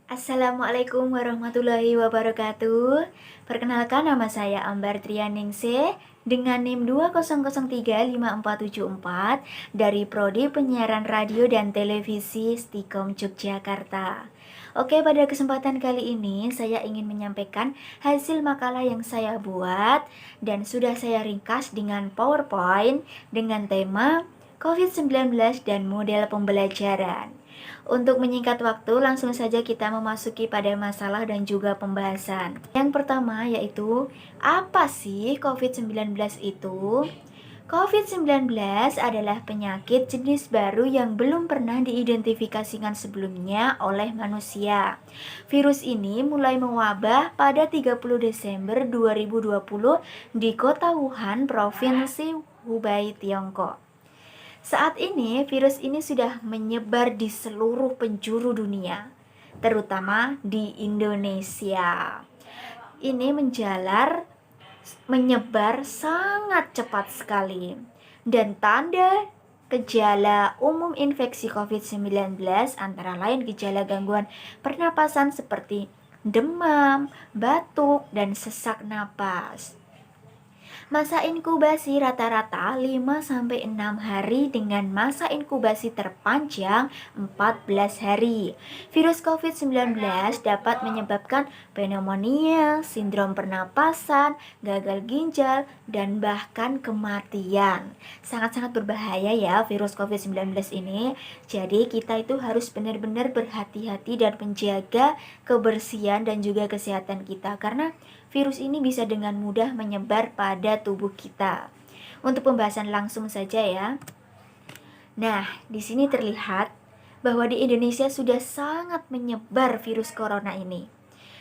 Assalamualaikum warahmatullahi wabarakatuh. Perkenalkan, nama saya Ambar Trianingsih dengan NIM 2003544 dari Prodi Penyiaran Radio dan Televisi Stikom Yogyakarta. Oke, pada kesempatan kali ini saya ingin menyampaikan hasil makalah yang saya buat dan sudah saya ringkas dengan PowerPoint dengan tema COVID-19 dan model pembelajaran. Untuk menyingkat waktu, langsung saja kita memasuki pada masalah dan juga pembahasan. Yang pertama yaitu, apa sih COVID-19 itu? COVID-19 adalah penyakit jenis baru yang belum pernah diidentifikasikan sebelumnya oleh manusia. Virus ini mulai mewabah pada 30 Desember 2020 di kota Wuhan, Provinsi Hubei, Tiongkok. Saat ini, virus ini sudah menyebar di seluruh penjuru dunia, terutama di Indonesia. Ini menyebar sangat cepat sekali. Dan tanda gejala umum infeksi COVID-19 antara lain gejala gangguan pernapasan seperti demam, batuk, dan sesak napas. Masa inkubasi rata-rata 5-6 hari dengan masa inkubasi terpanjang 14 hari. Virus COVID-19 dapat menyebabkan pneumonia, sindrom pernapasan, gagal ginjal, dan bahkan kematian. Sangat-sangat berbahaya ya virus COVID-19 ini. Jadi kita itu harus benar-benar berhati-hati dan menjaga kebersihan dan juga kesehatan kita, karena virus ini bisa dengan mudah menyebar pada tubuh kita. Untuk pembahasan langsung saja ya. Nah, di sini terlihat bahwa di Indonesia sudah sangat menyebar virus corona ini.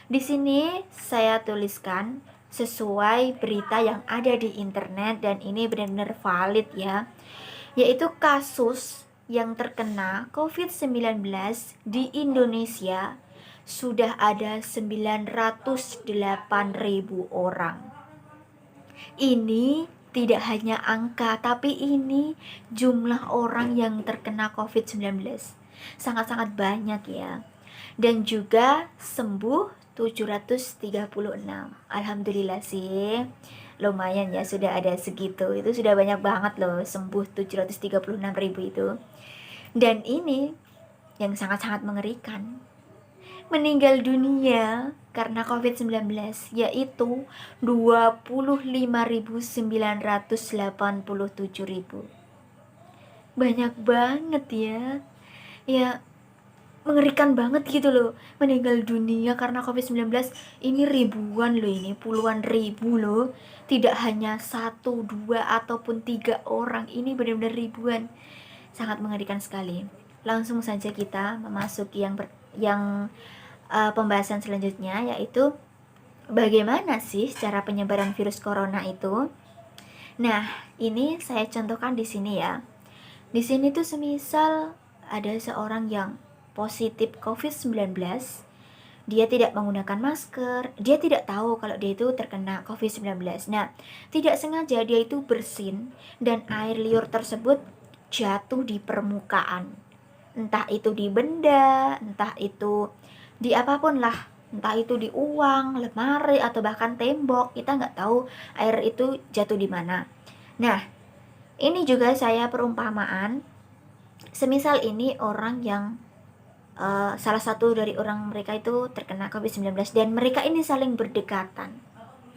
Di sini saya tuliskan sesuai berita yang ada di internet dan ini benar-benar valid ya. Yaitu kasus yang terkena COVID-19 di Indonesia sudah ada 908.000 orang. Ini tidak hanya angka, tapi ini jumlah orang yang terkena COVID-19. Sangat-sangat banyak ya. Dan juga sembuh 736. Alhamdulillah sih. Lumayan ya, sudah ada segitu. Itu sudah banyak banget loh, sembuh 736.000 itu. Dan ini yang sangat-sangat mengerikan, meninggal dunia karena COVID-19 yaitu 25.987.000. Banyak banget ya. Ya, mengerikan banget gitu loh. Meninggal dunia karena COVID-19 ini ribuan loh, ini puluhan ribu loh. Tidak hanya 1, 2 ataupun 3 orang, ini benar-benar ribuan. Sangat mengerikan sekali. Langsung saja kita memasuki pembahasan selanjutnya, yaitu bagaimana sih cara penyebaran virus corona itu. Nah, ini saya contohkan di sini ya. Di sini tuh semisal ada seorang yang positif COVID-19, dia tidak menggunakan masker, dia tidak tahu kalau dia itu terkena COVID-19. Nah, tidak sengaja dia itu bersin dan air liur tersebut jatuh di permukaan. Entah itu di benda, entah itu di apapun lah, entah itu di uang, lemari, atau bahkan tembok. Kita nggak tahu air itu jatuh di mana. Nah, ini juga saya perumpamaan, semisal ini orang yang salah satu dari orang mereka itu terkena COVID-19 dan mereka ini saling berdekatan.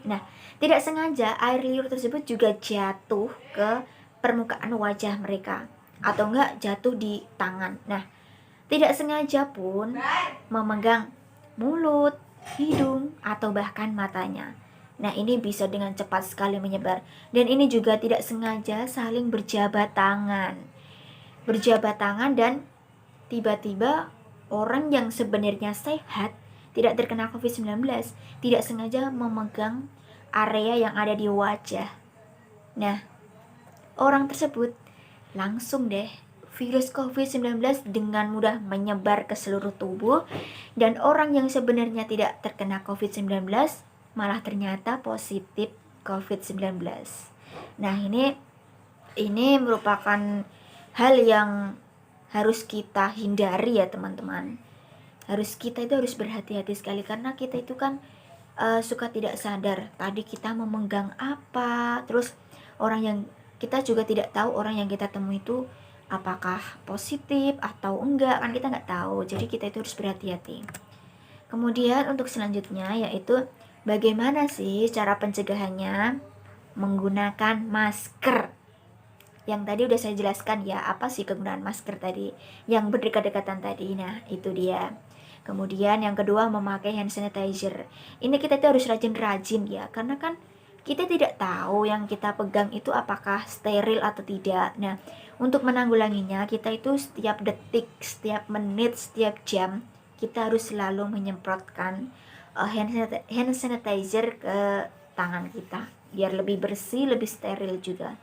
Nah, tidak sengaja air liur tersebut juga jatuh ke permukaan wajah mereka, atau enggak jatuh di tangan. Nah, tidak sengaja pun memegang mulut, hidung, atau bahkan matanya. Nah, ini bisa dengan cepat sekali menyebar. Dan ini juga tidak sengaja saling berjabat tangan. Berjabat tangan dan tiba-tiba orang yang sebenarnya sehat, tidak terkena COVID-19, tidak sengaja memegang area yang ada di wajah. Nah, orang tersebut langsung deh virus COVID-19 dengan mudah menyebar ke seluruh tubuh, dan orang yang sebenarnya tidak terkena COVID-19 malah ternyata positif COVID-19. Nah, ini merupakan hal yang harus kita hindari ya teman-teman. Kita itu harus berhati-hati sekali, karena kita itu kan suka tidak sadar tadi kita memegang apa, terus orang yang kita juga tidak tahu orang yang kita temui itu apakah positif atau enggak, kan kita nggak tahu. Jadi kita itu harus berhati-hati. Kemudian untuk selanjutnya yaitu bagaimana sih cara pencegahannya? Menggunakan masker. Yang tadi udah saya jelaskan ya, apa sih kegunaan masker tadi yang berdekat-dekatan tadi. Nah itu dia. Kemudian yang kedua, memakai hand sanitizer. Ini kita itu harus rajin-rajin ya, karena kan kita tidak tahu yang kita pegang itu apakah steril atau tidak. Nah, untuk menanggulanginya, kita itu setiap detik, setiap menit, setiap jam, kita harus selalu menyemprotkan hand sanitizer ke tangan kita, biar lebih bersih, lebih steril juga.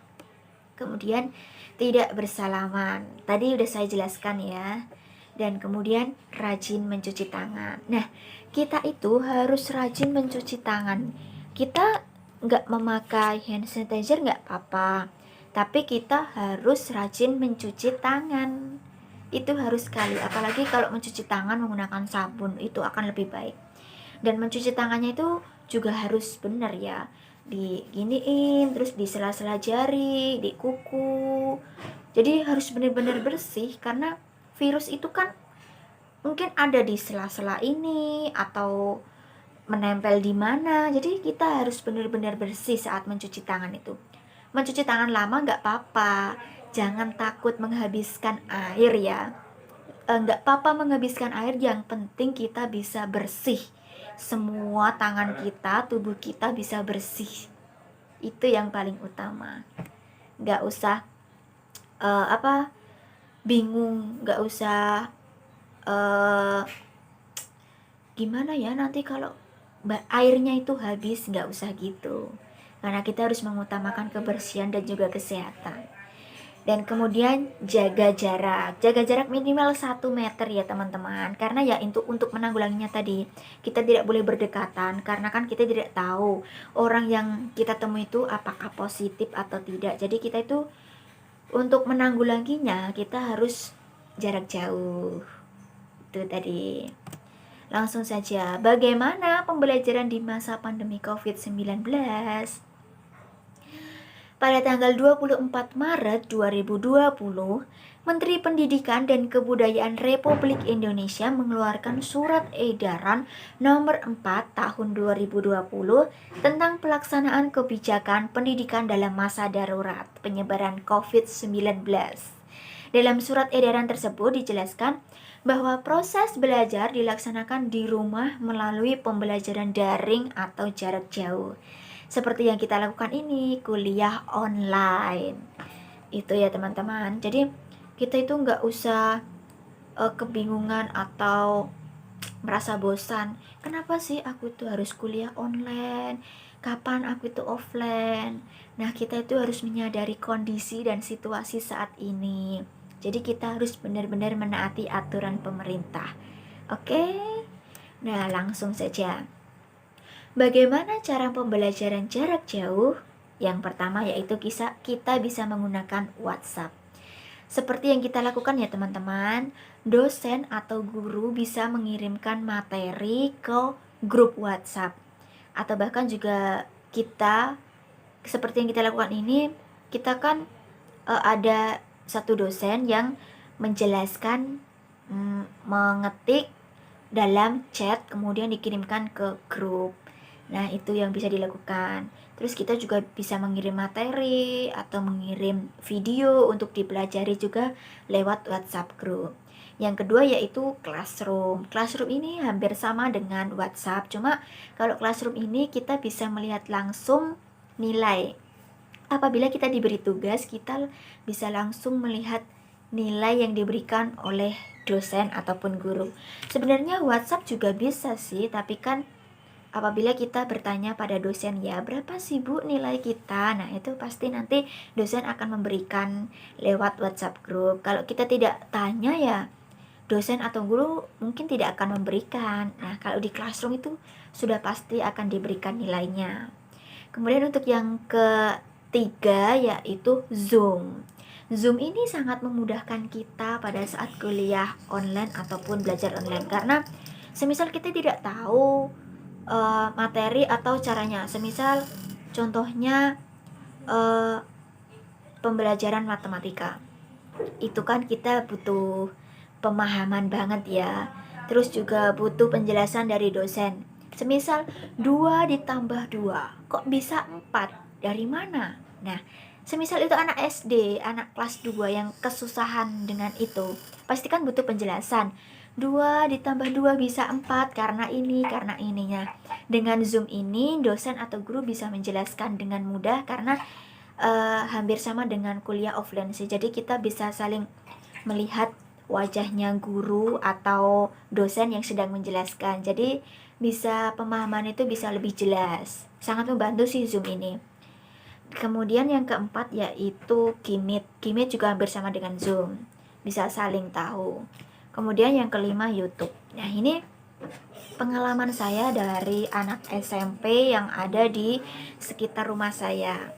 Kemudian tidak bersalaman. Tadi udah saya jelaskan ya. Dan kemudian rajin mencuci tangan. Nah, kita itu harus rajin mencuci tangan. Kita nggak memakai hand sanitizer nggak apa-apa, tapi kita harus rajin mencuci tangan. Itu harus sekali, apalagi kalau mencuci tangan menggunakan sabun, itu akan lebih baik. Dan mencuci tangannya itu juga harus benar ya, diginiin, terus di sela-sela jari, di kuku. Jadi harus benar-benar bersih, karena virus itu kan mungkin ada di sela-sela ini atau menempel di mana. Jadi kita harus benar-benar bersih saat mencuci tangan itu. Mencuci tangan lama nggak apa-apa, jangan takut menghabiskan air ya. Nggak apa-apa menghabiskan air, yang penting kita bisa bersih. Semua tangan kita, tubuh kita bisa bersih. Itu yang paling utama. Nggak usah bingung, nggak usah gimana ya nanti kalau airnya itu habis, nggak usah gitu, karena kita harus mengutamakan kebersihan dan juga kesehatan. Dan kemudian jaga jarak minimal 1 meter ya teman-teman, karena ya itu untuk menanggulanginya tadi, kita tidak boleh berdekatan, karena kan kita tidak tahu orang yang kita temui itu apakah positif atau tidak. Jadi kita itu untuk menanggulanginya kita harus jarak jauh. Itu tadi. Langsung saja, bagaimana pembelajaran di masa pandemi COVID-19? Pada tanggal 24 Maret 2020, Menteri Pendidikan dan Kebudayaan Republik Indonesia mengeluarkan surat edaran nomor 4 tahun 2020 tentang pelaksanaan kebijakan pendidikan dalam masa darurat penyebaran COVID-19. Dalam surat edaran tersebut dijelaskan bahwa proses belajar dilaksanakan di rumah melalui pembelajaran daring atau jarak jauh. Seperti yang kita lakukan ini, kuliah online. Itu ya teman-teman. Jadi kita itu nggak usah kebingungan atau merasa bosan. Kenapa sih aku itu harus kuliah online? Kapan aku itu offline? Nah, kita itu harus menyadari kondisi dan situasi saat ini. Jadi kita harus benar-benar menaati aturan pemerintah. Oke? Nah, langsung saja. Bagaimana cara pembelajaran jarak jauh? Yang pertama yaitu kita bisa menggunakan WhatsApp. Seperti yang kita lakukan ya teman-teman, dosen atau guru bisa mengirimkan materi ke grup WhatsApp. Atau bahkan juga kita, seperti yang kita lakukan ini, kita kan ada satu dosen yang menjelaskan, mengetik dalam chat kemudian dikirimkan ke grup. Nah, itu yang bisa dilakukan. Terus kita juga bisa mengirim materi atau mengirim video untuk dipelajari juga lewat WhatsApp group. Yang kedua yaitu Classroom. Classroom ini hampir sama dengan WhatsApp, cuma kalau Classroom ini kita bisa melihat langsung nilai. Apabila kita diberi tugas, kita bisa langsung melihat nilai yang diberikan oleh dosen ataupun guru. Sebenarnya WhatsApp juga bisa sih, tapi kan apabila kita bertanya pada dosen, ya berapa sih Bu nilai kita? Nah, itu pasti nanti dosen akan memberikan lewat WhatsApp group. Kalau kita tidak tanya ya, dosen atau guru mungkin tidak akan memberikan. Nah, kalau di Classroom itu sudah pasti akan diberikan nilainya. Kemudian untuk yang ketiga yaitu Zoom. Zoom ini sangat memudahkan kita pada saat kuliah online ataupun belajar online, karena semisal kita tidak tahu materi atau caranya, semisal contohnya pembelajaran matematika, itu kan kita butuh pemahaman banget ya, terus juga butuh penjelasan dari dosen. Semisal 2 ditambah 2 kok bisa 4, dari mana? Nah, semisal itu anak SD, anak kelas 2 yang kesusahan dengan itu, pasti kan butuh penjelasan. 2 ditambah 2 bisa 4 karena ini, karena ininya. Dengan Zoom ini, dosen atau guru bisa menjelaskan dengan mudah karena hampir sama dengan kuliah offline sih. Jadi kita bisa saling melihat wajahnya guru atau dosen yang sedang menjelaskan. Jadi bisa pemahaman itu bisa lebih jelas. Sangat membantu sih Zoom ini. Kemudian yang keempat yaitu Gmeet. Gmeet juga hampir sama dengan Zoom. Bisa saling tahu. Kemudian yang kelima YouTube. Nah, ini pengalaman saya dari anak SMP yang ada di sekitar rumah saya.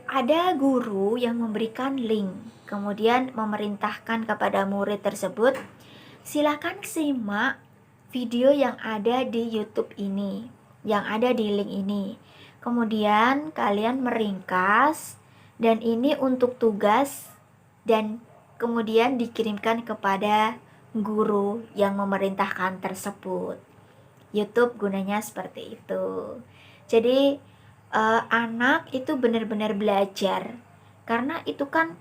Ada guru yang memberikan link, kemudian memerintahkan kepada murid tersebut, silakan simak video yang ada di YouTube ini, yang ada di link ini. Kemudian kalian meringkas, dan ini untuk tugas, dan kemudian dikirimkan kepada guru yang memerintahkan tersebut. YouTube gunanya seperti itu. Jadi anak itu benar-benar belajar, karena itu kan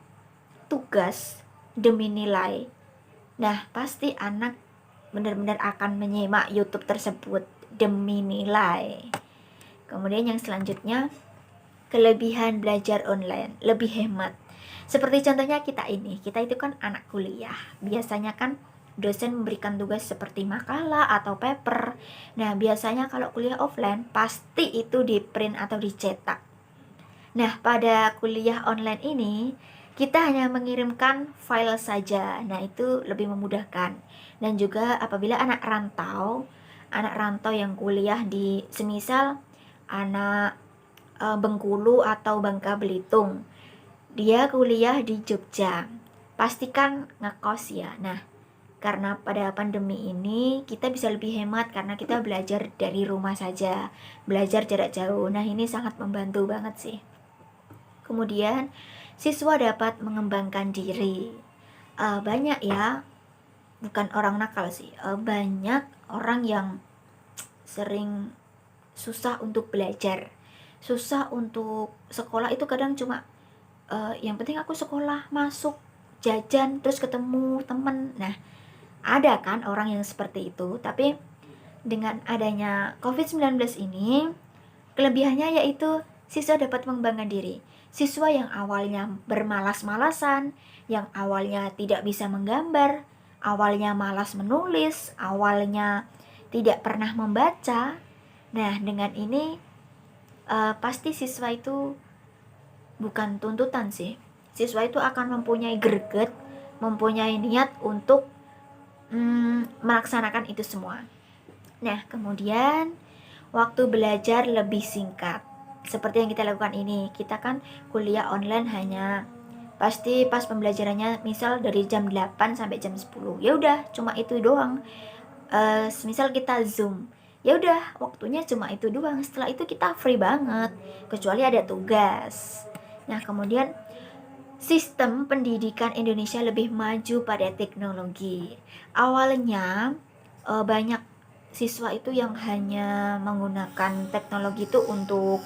tugas demi nilai. Nah, pasti anak benar-benar akan menyimak YouTube tersebut demi nilai. Kemudian yang selanjutnya, kelebihan belajar online, lebih hemat. Seperti contohnya kita itu kan anak kuliah. Biasanya kan dosen memberikan tugas seperti makalah atau paper. Nah, biasanya kalau kuliah offline pasti itu di print atau dicetak. Nah, pada kuliah online ini kita hanya mengirimkan file saja. Nah, itu lebih memudahkan. Dan juga apabila anak rantau yang kuliah di semisal anak Bengkulu atau Bangka Belitung, dia kuliah di Jogja, pastikan ngekos ya. Nah, karena pada pandemi ini kita bisa lebih hemat karena kita belajar dari rumah saja, belajar jarak jauh. Nah, ini sangat membantu banget sih. Kemudian siswa dapat mengembangkan diri. Banyak ya, bukan orang nakal sih, banyak orang yang sering susah untuk belajar, susah untuk sekolah. Itu kadang cuma yang penting aku sekolah, masuk, jajan, terus ketemu temen. Nah, ada kan orang yang seperti itu. Tapi dengan adanya COVID-19 ini, kelebihannya yaitu siswa dapat mengembangkan diri. Siswa yang awalnya bermalas-malasan, yang awalnya tidak bisa menggambar, awalnya malas menulis, awalnya tidak pernah membaca. Nah, dengan ini pasti siswa itu, bukan tuntutan sih, siswa itu akan mempunyai greget, mempunyai niat untuk melaksanakan itu semua. Nah, kemudian waktu belajar lebih singkat. Seperti yang kita lakukan ini, kita kan kuliah online hanya pasti pas pembelajarannya misal dari jam 8 sampai jam 10. Ya udah, cuma itu doang. Misal kita Zoom, ya udah waktunya cuma itu doang. Setelah itu kita free banget, kecuali ada tugas. Nah, kemudian sistem pendidikan Indonesia lebih maju pada teknologi. Awalnya banyak siswa itu yang hanya menggunakan teknologi itu untuk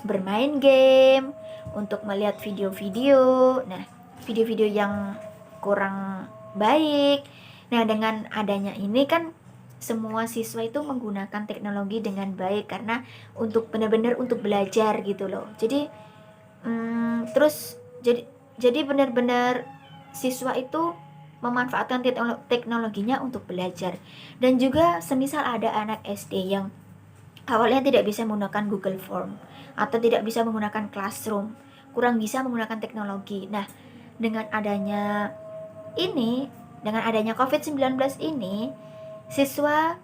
bermain game, untuk melihat video-video. Nah, video-video yang kurang baik. Nah, dengan adanya ini kan semua siswa itu menggunakan teknologi dengan baik karena untuk benar-benar untuk belajar gitu loh. Jadi terus jadi benar-benar siswa itu memanfaatkan teknologinya untuk belajar. Dan juga semisal ada anak SD yang awalnya tidak bisa menggunakan Google Form atau tidak bisa menggunakan Classroom, kurang bisa menggunakan teknologi. Nah, dengan adanya COVID-19 ini, siswa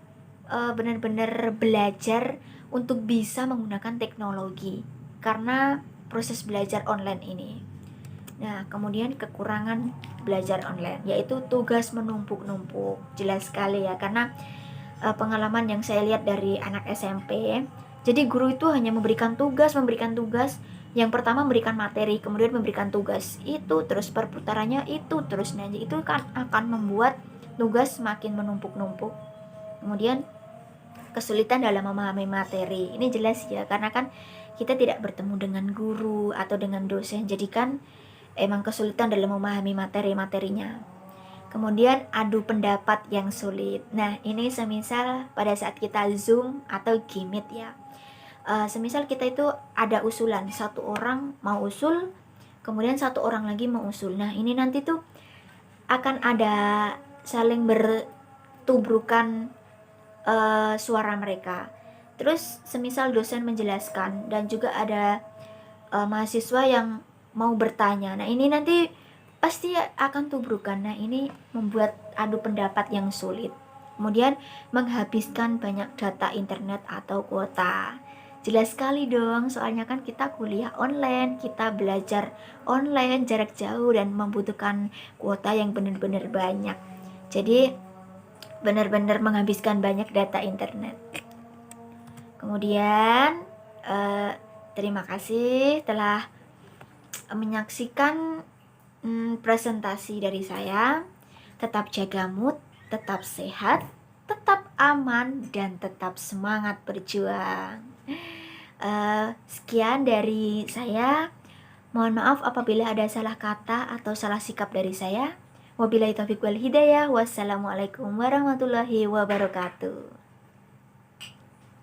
benar-benar belajar untuk bisa menggunakan teknologi karena proses belajar online ini. Nah, kemudian kekurangan belajar online yaitu tugas menumpuk-numpuk. Jelas sekali ya, karena pengalaman yang saya lihat dari anak SMP. Jadi guru itu hanya memberikan tugas. Yang pertama memberikan materi, kemudian memberikan tugas. Itu terus perputarannya itu terus. Nah, itu kan akan membuat tugas semakin menumpuk-numpuk. Kemudian kesulitan dalam memahami materi. Ini jelas ya, karena kan kita tidak bertemu dengan guru atau dengan dosen. Jadi kan emang kesulitan dalam memahami materi-materinya. Kemudian adu pendapat yang sulit. Nah, ini semisal pada saat kita Zoom atau Gmeet ya. Semisal kita itu ada usulan, satu orang mau usul, kemudian satu orang lagi mau usul. Nah, ini nanti tuh akan ada saling bertubrukan suara mereka. Terus semisal dosen menjelaskan dan juga ada mahasiswa yang mau bertanya. Nah, ini nanti pasti akan tubrukan. Nah, ini membuat adu pendapat yang sulit. Kemudian menghabiskan banyak data internet atau kuota. Jelas sekali dong, soalnya kan kita kuliah online, kita belajar online jarak jauh dan membutuhkan kuota yang benar-benar banyak. Jadi benar-benar menghabiskan banyak data internet. Kemudian terima kasih telah menyaksikan presentasi dari saya. Tetap jaga mood, tetap sehat, tetap aman, dan tetap semangat berjuang. Sekian dari saya. Mohon maaf apabila ada salah kata atau salah sikap dari saya. Wabillahi taufiq wal hidayah. Wassalamualaikum warahmatullahi wabarakatuh.